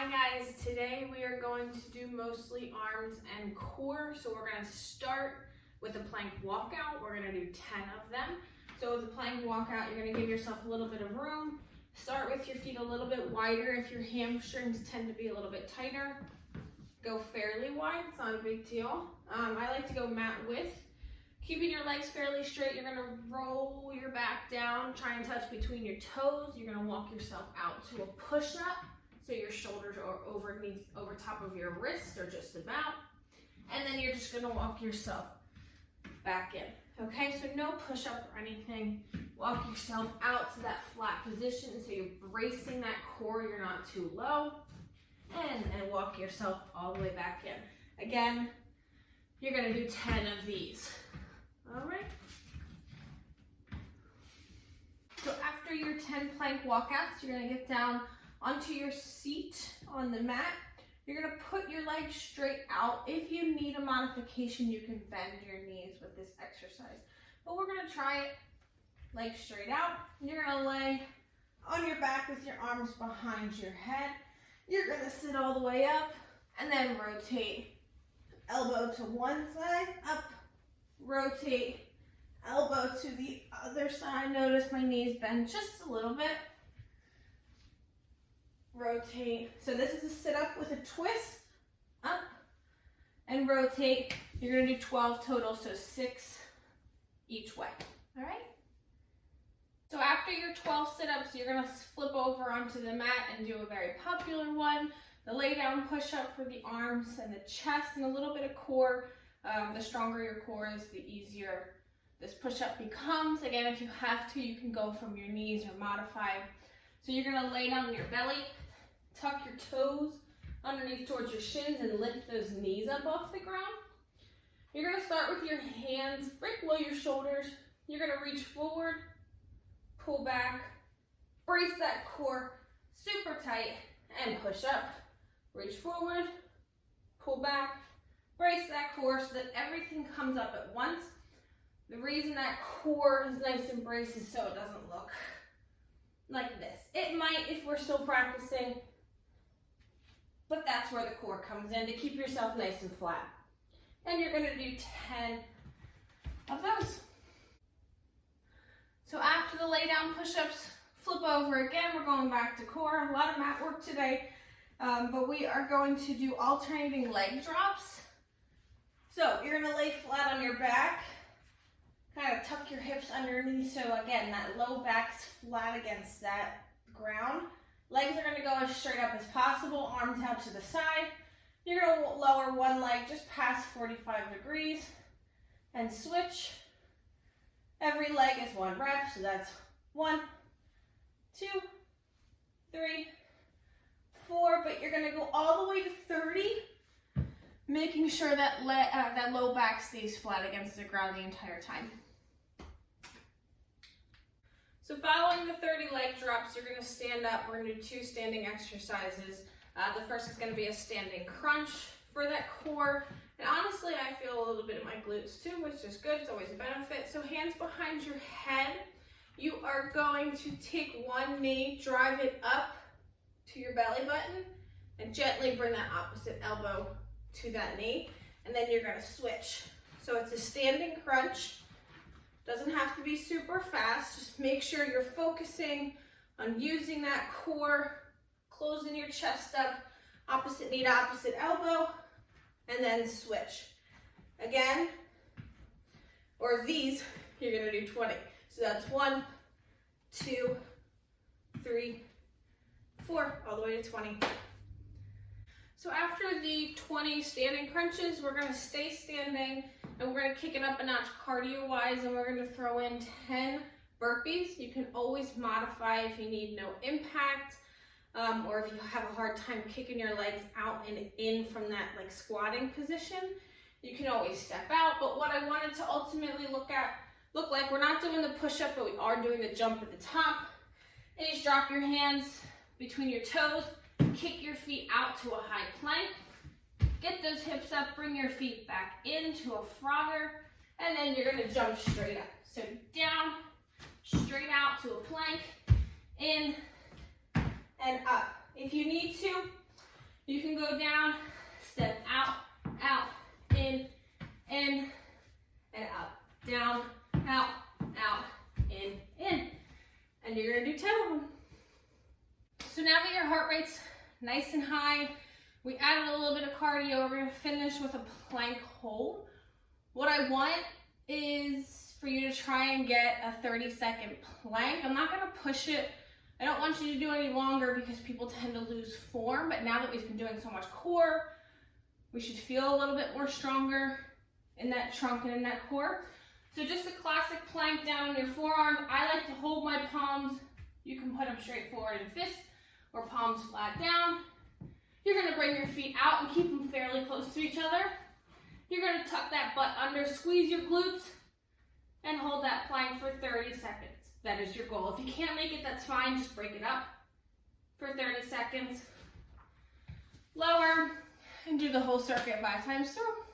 Hi guys, today we are going to do mostly arms and core. So we're going to start with a plank walkout. We're going to do 10 of them. So with a plank walkout, you're going to give yourself a little bit of room. Start with your feet a little bit wider. If your hamstrings tend to be a little bit tighter, go fairly wide. It's not a big deal. I like to go mat width. Keeping your legs fairly straight, you're going to roll your back down, try and touch between your toes. You're going to walk yourself out to a push-up. So your shoulders are over top of your wrists or just about. And then you're just gonna walk yourself back in. Okay, so no push-up or anything. Walk yourself out to that flat position so you're bracing that core, you're not too low. And walk yourself all the way back in. Again, you're gonna do 10 of these. All right. So after your 10 plank walkouts, you're gonna get down onto your seat on the mat. You're gonna put your legs straight out. If you need a modification, you can bend your knees with this exercise. But we're gonna try it legs straight out. You're gonna lay on your back with your arms behind your head. You're gonna sit all the way up and then rotate. Elbow to one side, up, rotate. Elbow to the other side. Notice my knees bend just a little bit. Rotate. So this is a sit-up with a twist, up, and rotate. You're gonna do 12 total, so 6 each way, all right? So after your 12 sit-ups, you're gonna flip over onto the mat and do a very popular one, the lay-down push-up for the arms and the chest and a little bit of core. The stronger your core is, the easier this push-up becomes. Again, if you have to, you can go from your knees or modify. So you're gonna lay down on your belly, tuck your toes underneath towards your shins and lift those knees up off the ground. You're gonna start with your hands right below your shoulders. You're gonna reach forward, pull back, brace that core super tight and push up. Reach forward, pull back, brace that core so that everything comes up at once. The reason that core is nice and braced is so it doesn't look like this. It might if we're still practicing, but that's where the core comes in to keep yourself nice and flat. And you're gonna do 10 of those. So after the lay down push-ups, flip over again. We're going back to core. A lot of mat work today, but we are going to do alternating leg drops. So you're gonna lay flat on your back, kind of tuck your hips underneath. So again, that low back's flat against that ground. Legs are going to go as straight up as possible, arms out to the side. You're going to lower one leg just past 45 degrees and switch. Every leg is 1 rep, so that's 1, 2, 3, 4, but you're going to go all the way to 30, making sure that that low back stays flat against the ground the entire time. So following the 30 leg drops, you're going to stand up. We're going to do 2 standing exercises. The first is going to be a standing crunch for that core. And honestly, I feel a little bit in my glutes too, which is good. It's always a benefit. So hands behind your head. You are going to take one knee, drive it up to your belly button, and gently bring that opposite elbow to that knee. And then you're going to switch. So it's a standing crunch. Doesn't have to be super fast. Just make sure you're focusing on using that core, closing your chest up, opposite knee to opposite elbow, and then switch. Again, or these, you're gonna do 20. So that's 1, 2, 3, 4, all the way to 20. So after the 20 standing crunches, we're gonna stay standing and we're gonna kick it up a notch cardio-wise, and we're gonna throw in 10 burpees. You can always modify if you need no impact, or if you have a hard time kicking your legs out and in from that like squatting position, you can always step out. But what I wanted to ultimately look like, we're not doing the push-up, but we are doing the jump at the top. And you just drop your hands between your toes, kick your feet out to a high plank. Get those hips up, bring your feet back into a frogger, and then you're gonna jump straight up. So down, straight out to a plank, in, and up. If you need to, You can go down, step out, out, in, and out. Down, out, in. And you're gonna do 10 of them. So now that your heart rate's nice and high, we added a little bit of cardio, we're gonna finish with a plank hold. What I want is for you to try and get a 30-second plank. I'm not gonna push it. I don't want you to do any longer because people tend to lose form, but now that we've been doing so much core, we should feel a little bit more stronger in that trunk and in that core. So just a classic plank down on your forearms. I like to hold my palms. You can put them straight forward in fists or palms flat down. You're gonna bring your feet out and keep them fairly close to each other. You're gonna tuck that butt under, squeeze your glutes, and hold that plank for 30 seconds. That is your goal. If you can't make it, that's fine. Just break it up for 30 seconds. Lower, and do the whole circuit 5 times through.